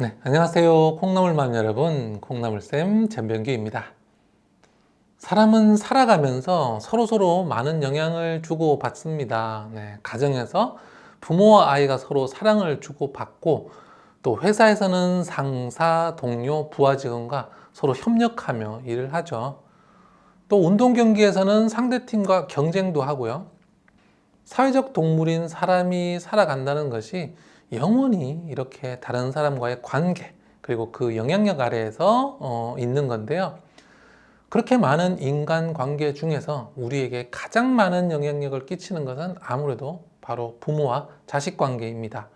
네, 안녕하세요. 콩나물맘 여러분, 콩나물쌤 전병규입니다. 사람은 살아가면서 서로서로 많은 영향을 주고받습니다. 네, 가정에서 부모와 아이가 서로 사랑을 주고받고, 또 회사에서는 상사, 동료, 부하 직원과 서로 협력하며 일을 하죠. 또 운동 경기에서는 상대팀과 경쟁도 하고요. 사회적 동물인 사람이 살아간다는 것이 영원히 이렇게 다른 사람과의 관계, 그리고 그 영향력 아래에서 있는 건데요. 그렇게 많은 인간 관계 중에서 우리에게 가장 많은 영향력을 끼치는 것은 아무래도 바로 부모와 자식 관계입니다.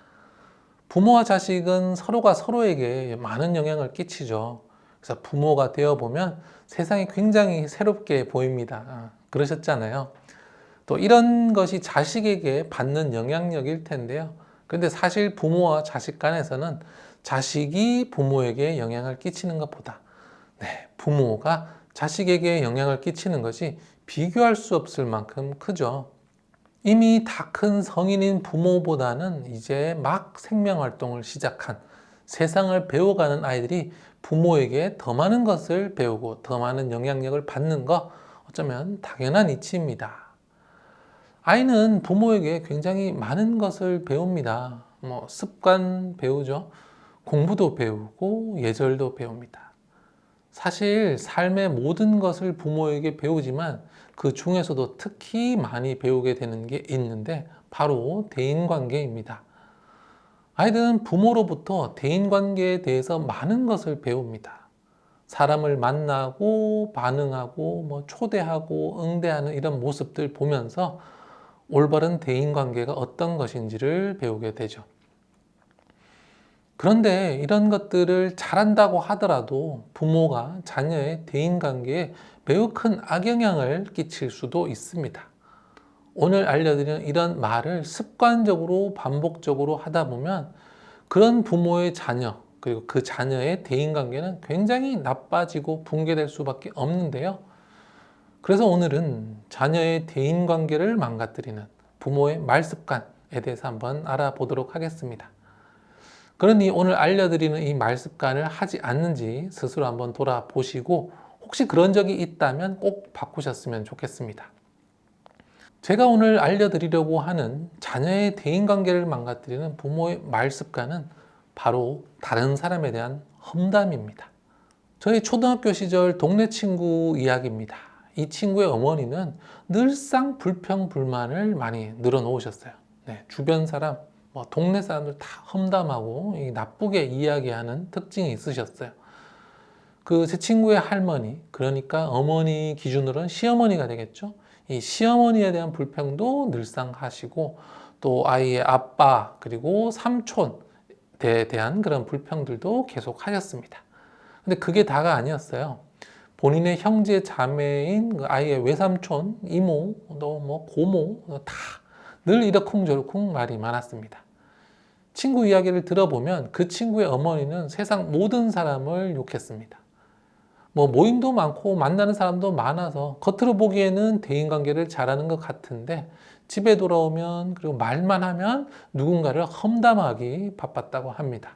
부모와 자식은 서로가 서로에게 많은 영향을 끼치죠. 그래서 부모가 되어 보면 세상이 굉장히 새롭게 보입니다. 그러셨잖아요. 또 이런 것이 자식에게 받는 영향력일 텐데요. 그런데 사실 부모와 자식 간에서는 자식이 부모에게 영향을 끼치는 것보다 부모가 자식에게 영향을 끼치는 것이 비교할 수 없을 만큼 크죠. 이미 다 큰 성인인 부모보다는 이제 막 생명 활동을 시작한 세상을 배워가는 아이들이 부모에게 더 많은 것을 배우고 더 많은 영향력을 받는 거 어쩌면 당연한 이치입니다. 아이는 부모에게 굉장히 많은 것을 배웁니다. 습관 배우죠. 공부도 배우고 예절도 배웁니다. 사실 삶의 모든 것을 부모에게 배우지만 그 중에서도 특히 많이 배우게 되는 게 있는데 바로 대인관계입니다. 아이들은 부모로부터 대인관계에 대해서 많은 것을 배웁니다. 사람을 만나고 반응하고 초대하고 응대하는 이런 모습들 보면서 올바른 대인관계가 어떤 것인지를 배우게 되죠. 그런데 이런 것들을 잘한다고 하더라도 부모가 자녀의 대인관계에 매우 큰 악영향을 끼칠 수도 있습니다. 오늘 알려드리는 이런 말을 습관적으로 반복적으로 하다 보면 그런 부모의 자녀, 그리고 그 자녀의 대인관계는 굉장히 나빠지고 붕괴될 수밖에 없는데요. 그래서 오늘은 자녀의 대인관계를 망가뜨리는 부모의 말습관에 대해서 한번 알아보도록 하겠습니다. 그러니 오늘 알려드리는 이 말습관을 하지 않는지 스스로 한번 돌아보시고 혹시 그런 적이 있다면 꼭 바꾸셨으면 좋겠습니다. 제가 오늘 알려드리려고 하는 자녀의 대인관계를 망가뜨리는 부모의 말습관은 바로 다른 사람에 대한 험담입니다. 저희 초등학교 시절 동네 친구 이야기입니다. 이 친구의 어머니는 늘상 불평불만을 많이 늘어놓으셨어요. 주변 사람, 동네 사람들 다 험담하고 나쁘게 이야기하는 특징이 있으셨어요. 그 제 친구의 할머니, 그러니까 어머니 기준으로는 시어머니가 되겠죠. 이 시어머니에 대한 불평도 늘상 하시고 또 아이의 아빠 그리고 삼촌에 대한 그런 불평들도 계속 하셨습니다. 근데 그게 다가 아니었어요. 본인의 형제 자매인 그 아이의 외삼촌, 이모, 또 고모 다 늘 이러쿵저러쿵 말이 많았습니다. 친구 이야기를 들어보면 그 친구의 어머니는 세상 모든 사람을 욕했습니다. 모임도 많고 만나는 사람도 많아서 겉으로 보기에는 대인관계를 잘하는 것 같은데 집에 돌아오면 그리고 말만 하면 누군가를 험담하기 바빴다고 합니다.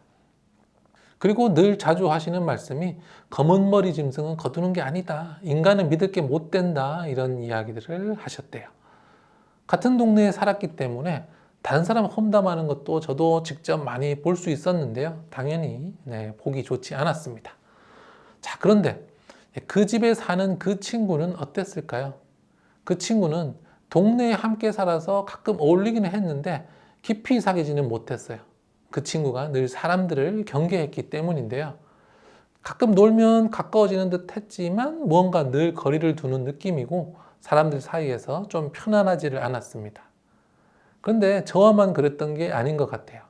그리고 늘 자주 하시는 말씀이 검은 머리 짐승은 거두는 게 아니다. 인간은 믿을 게 못 된다. 이런 이야기들을 하셨대요. 같은 동네에 살았기 때문에 다른 사람 험담하는 것도 저도 직접 많이 볼 수 있었는데요. 당연히 보기 좋지 않았습니다. 자, 그런데 그 집에 사는 그 친구는 어땠을까요? 그 친구는 동네에 함께 살아서 가끔 어울리기는 했는데 깊이 사귀지는 못했어요. 그 친구가 늘 사람들을 경계했기 때문인데요. 가끔 놀면 가까워지는 듯 했지만 무언가 늘 거리를 두는 느낌이고 사람들 사이에서 좀 편안하지를 않았습니다. 그런데 저와만 그랬던 게 아닌 것 같아요.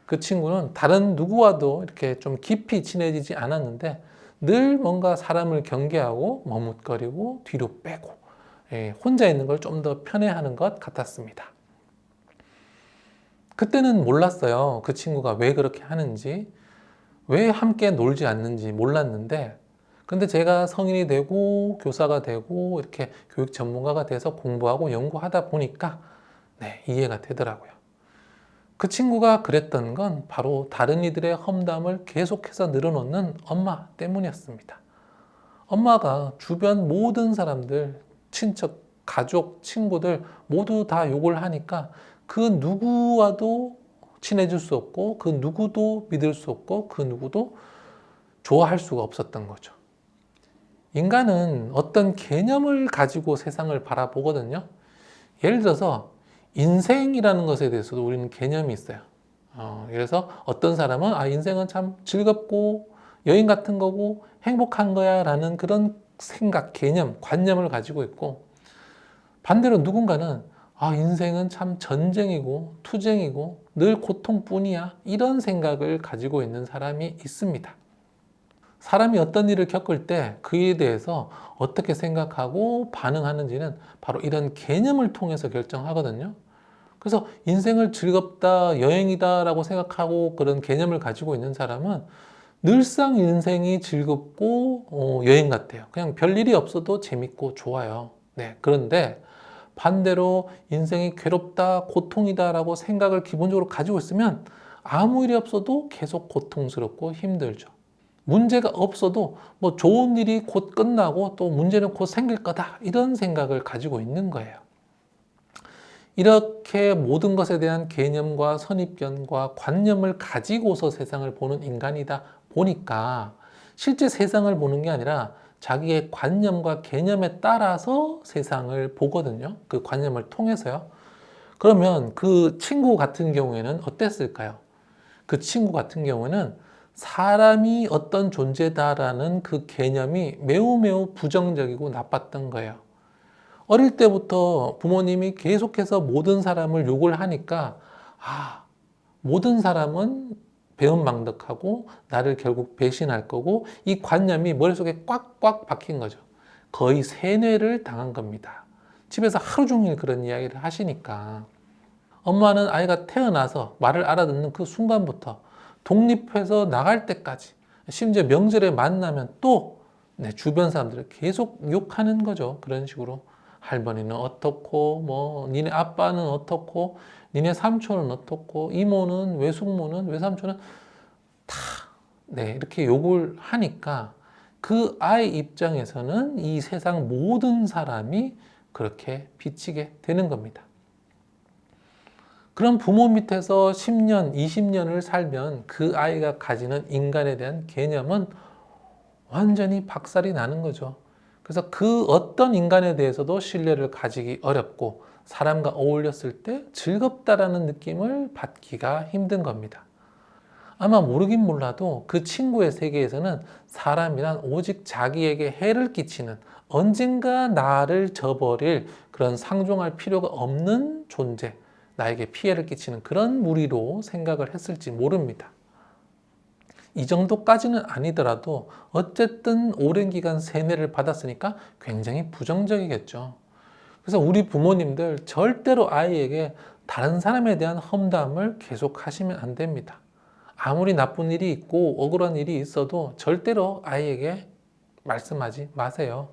그 친구는 다른 누구와도 이렇게 좀 깊이 친해지지 않았는데 늘 뭔가 사람을 경계하고 머뭇거리고 뒤로 빼고 혼자 있는 걸 좀 더 편해하는 것 같았습니다. 그때는 몰랐어요. 그 친구가 왜 그렇게 하는지, 왜 함께 놀지 않는지 몰랐는데 근데 제가 성인이 되고 교사가 되고 이렇게 교육 전문가가 돼서 공부하고 연구하다 보니까 이해가 되더라고요. 그 친구가 그랬던 건 바로 다른 이들의 험담을 계속해서 늘어놓는 엄마 때문이었습니다. 엄마가 주변 모든 사람들, 친척, 가족, 친구들 모두 다 욕을 하니까 그 누구와도 친해질 수 없고 그 누구도 믿을 수 없고 그 누구도 좋아할 수가 없었던 거죠. 인간은 어떤 개념을 가지고 세상을 바라보거든요. 예를 들어서 인생이라는 것에 대해서도 우리는 개념이 있어요. 그래서 어떤 사람은 인생은 참 즐겁고 여행 같은 거고 행복한 거야 라는 그런 생각, 개념, 관념을 가지고 있고, 반대로 누군가는 인생은 참 전쟁이고 투쟁이고 늘 고통뿐이야 이런 생각을 가지고 있는 사람이 있습니다. 사람이 어떤 일을 겪을 때 그에 대해서 어떻게 생각하고 반응하는지는 바로 이런 개념을 통해서 결정하거든요. 그래서 인생을 즐겁다, 여행이다 라고 생각하고 그런 개념을 가지고 있는 사람은 늘상 인생이 즐겁고 여행 같아요. 그냥 별일이 없어도 재밌고 좋아요. 네, 그런데 반대로 인생이 괴롭다, 고통이다 라고 생각을 기본적으로 가지고 있으면 아무 일이 없어도 계속 고통스럽고 힘들죠. 문제가 없어도 뭐 좋은 일이 곧 끝나고 또 문제는 곧 생길 거다 이런 생각을 가지고 있는 거예요. 이렇게 모든 것에 대한 개념과 선입견과 관념을 가지고서 세상을 보는 인간이다 보니까 실제 세상을 보는 게 아니라 자기의 관념과 개념에 따라서 세상을 보거든요. 그 관념을 통해서요. 그러면 그 친구 같은 경우에는 어땠을까요? 그 친구 같은 경우는 사람이 어떤 존재다라는 그 개념이 매우 매우 부정적이고 나빴던 거예요. 어릴 때부터 부모님이 계속해서 모든 사람을 욕을 하니까 모든 사람은 배은망덕하고 나를 결국 배신할 거고 이 관념이 머릿속에 꽉꽉 박힌 거죠. 거의 세뇌를 당한 겁니다. 집에서 하루 종일 그런 이야기를 하시니까 엄마는 아이가 태어나서 말을 알아듣는 그 순간부터 독립해서 나갈 때까지 심지어 명절에 만나면 또 주변 사람들을 계속 욕하는 거죠. 그런 식으로 할머니는 어떻고 뭐 니네 아빠는 어떻고 니네 삼촌은 어떻고 이모는 외숙모는 외삼촌은 다 이렇게 욕을 하니까 그 아이 입장에서는 이 세상 모든 사람이 그렇게 비치게 되는 겁니다. 그런 부모 밑에서 10년, 20년을 살면 그 아이가 가지는 인간에 대한 개념은 완전히 박살이 나는 거죠. 그래서 그 어떤 인간에 대해서도 신뢰를 가지기 어렵고 사람과 어울렸을 때 즐겁다라는 느낌을 받기가 힘든 겁니다. 아마 모르긴 몰라도 그 친구의 세계에서는 사람이란 오직 자기에게 해를 끼치는, 언젠가 나를 저버릴 그런 상종할 필요가 없는 존재, 나에게 피해를 끼치는 그런 무리로 생각을 했을지 모릅니다. 이 정도까지는 아니더라도 어쨌든 오랜 기간 세뇌를 받았으니까 굉장히 부정적이겠죠. 그래서 우리 부모님들 절대로 아이에게 다른 사람에 대한 험담을 계속 하시면 안 됩니다. 아무리 나쁜 일이 있고 억울한 일이 있어도 절대로 아이에게 말씀하지 마세요.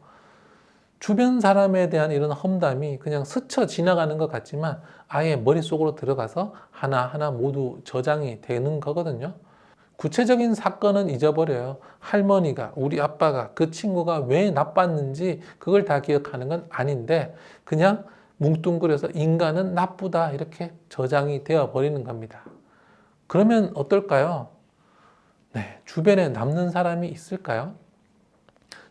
주변 사람에 대한 이런 험담이 그냥 스쳐 지나가는 것 같지만 아예 머릿속으로 들어가서 하나하나 모두 저장이 되는 거거든요. 구체적인 사건은 잊어버려요. 할머니가, 우리 아빠가, 그 친구가 왜 나빴는지 그걸 다 기억하는 건 아닌데 그냥 뭉뚱그려서 인간은 나쁘다 이렇게 저장이 되어 버리는 겁니다. 그러면 어떨까요? 주변에 남는 사람이 있을까요?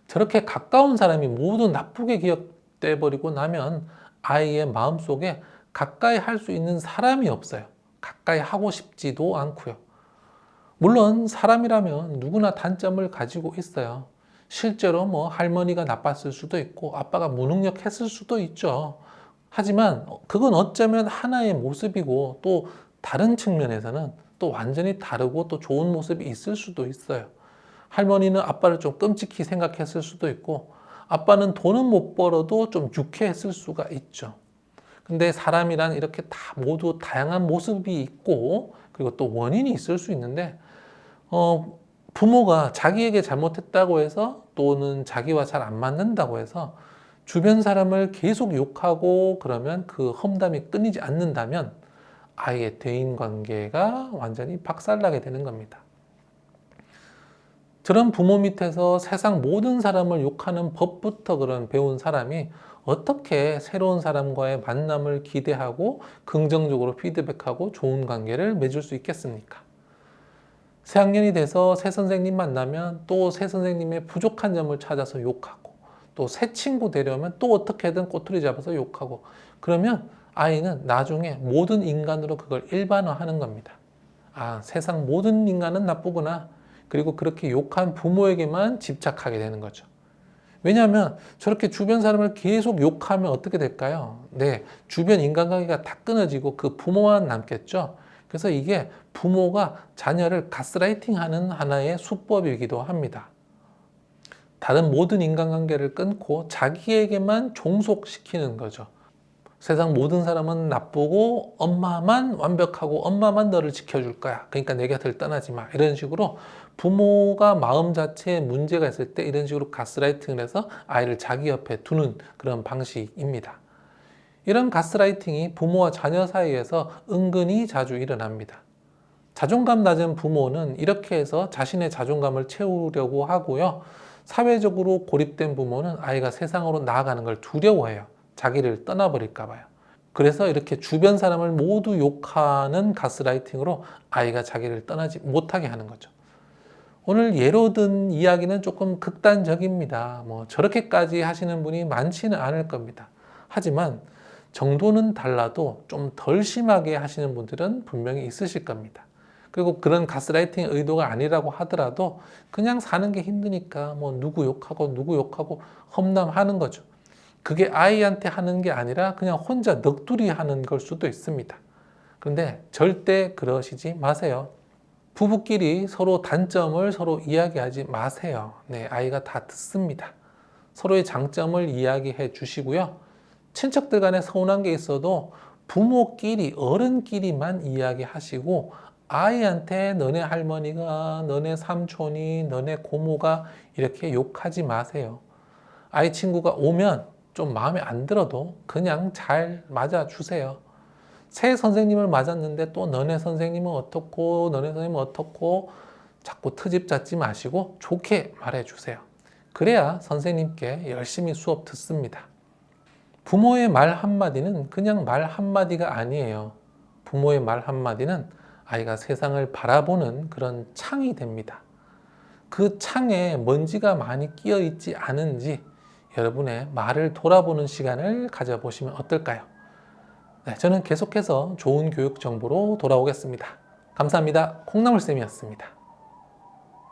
저렇게 가까운 사람이 모두 나쁘게 기억돼 버리고 나면 아이의 마음속에 가까이 할 수 있는 사람이 없어요. 가까이 하고 싶지도 않고요. 물론 사람이라면 누구나 단점을 가지고 있어요. 실제로 뭐 할머니가 나빴을 수도 있고 아빠가 무능력했을 수도 있죠. 하지만 그건 어쩌면 하나의 모습이고 또 다른 측면에서는 또 완전히 다르고 또 좋은 모습이 있을 수도 있어요. 할머니는 아빠를 좀 끔찍히 생각했을 수도 있고 아빠는 돈은 못 벌어도 좀 유쾌했을 수가 있죠. 근데 사람이란 이렇게 다 모두 다양한 모습이 있고 그리고 또 원인이 있을 수 있는데 부모가 자기에게 잘못했다고 해서 또는 자기와 잘 안 맞는다고 해서 주변 사람을 계속 욕하고 그러면 그 험담이 끊이지 않는다면 아이의 대인관계가 완전히 박살나게 되는 겁니다. 저런 부모 밑에서 세상 모든 사람을 욕하는 법부터 그런 배운 사람이 어떻게 새로운 사람과의 만남을 기대하고 긍정적으로 피드백하고 좋은 관계를 맺을 수 있겠습니까? 새학년이 돼서 새 선생님 만나면 또 새 선생님의 부족한 점을 찾아서 욕하고, 또 새 친구 데려오면 또 어떻게든 꼬투리 잡아서 욕하고, 그러면 아이는 나중에 모든 인간으로 그걸 일반화하는 겁니다. 아, 세상 모든 인간은 나쁘구나. 그리고 그렇게 욕한 부모에게만 집착하게 되는 거죠. 왜냐하면 저렇게 주변 사람을 계속 욕하면 어떻게 될까요? 네, 주변 인간관계가 다 끊어지고 그 부모만 남겠죠. 그래서 이게 부모가 자녀를 가스라이팅하는 하나의 수법이기도 합니다. 다른 모든 인간관계를 끊고 자기에게만 종속시키는 거죠. 세상 모든 사람은 나쁘고 엄마만 완벽하고 엄마만 너를 지켜줄 거야. 그러니까 내 곁을 떠나지 마. 이런 식으로 부모가 마음 자체에 문제가 있을 때 이런 식으로 가스라이팅을 해서 아이를 자기 옆에 두는 그런 방식입니다. 이런 가스라이팅이 부모와 자녀 사이에서 은근히 자주 일어납니다. 자존감 낮은 부모는 이렇게 해서 자신의 자존감을 채우려고 하고요. 사회적으로 고립된 부모는 아이가 세상으로 나아가는 걸 두려워해요. 자기를 떠나버릴까 봐요. 그래서 이렇게 주변 사람을 모두 욕하는 가스라이팅으로 아이가 자기를 떠나지 못하게 하는 거죠. 오늘 예로 든 이야기는 조금 극단적입니다. 저렇게까지 하시는 분이 많지는 않을 겁니다. 하지만 정도는 달라도 좀 덜 심하게 하시는 분들은 분명히 있으실 겁니다. 그리고 그런 가스라이팅 의도가 아니라고 하더라도 그냥 사는 게 힘드니까 누구 욕하고 험담하는 거죠. 그게 아이한테 하는 게 아니라 그냥 혼자 넋두리 하는 걸 수도 있습니다. 그런데 절대 그러시지 마세요. 부부끼리 서로 단점을 서로 이야기하지 마세요. 네, 아이가 다 듣습니다. 서로의 장점을 이야기해 주시고요. 친척들 간에 서운한 게 있어도 부모끼리, 어른끼리만 이야기하시고 아이한테 너네 할머니가, 너네 삼촌이, 너네 고모가 이렇게 욕하지 마세요. 아이 친구가 오면 좀 마음에 안 들어도 그냥 잘 맞아주세요. 새 선생님을 맞았는데 또 너네 선생님은 어떻고 너네 선생님은 어떻고 자꾸 트집 잡지 마시고 좋게 말해주세요. 그래야 선생님께 열심히 수업 듣습니다. 부모의 말 한마디는 그냥 말 한마디가 아니에요. 부모의 말 한마디는 아이가 세상을 바라보는 그런 창이 됩니다. 그 창에 먼지가 많이 끼어 있지 않은지 여러분의 말을 돌아보는 시간을 가져보시면 어떨까요? 네, 저는 계속해서 좋은 교육 정보로 돌아오겠습니다. 감사합니다. 콩나물쌤이었습니다.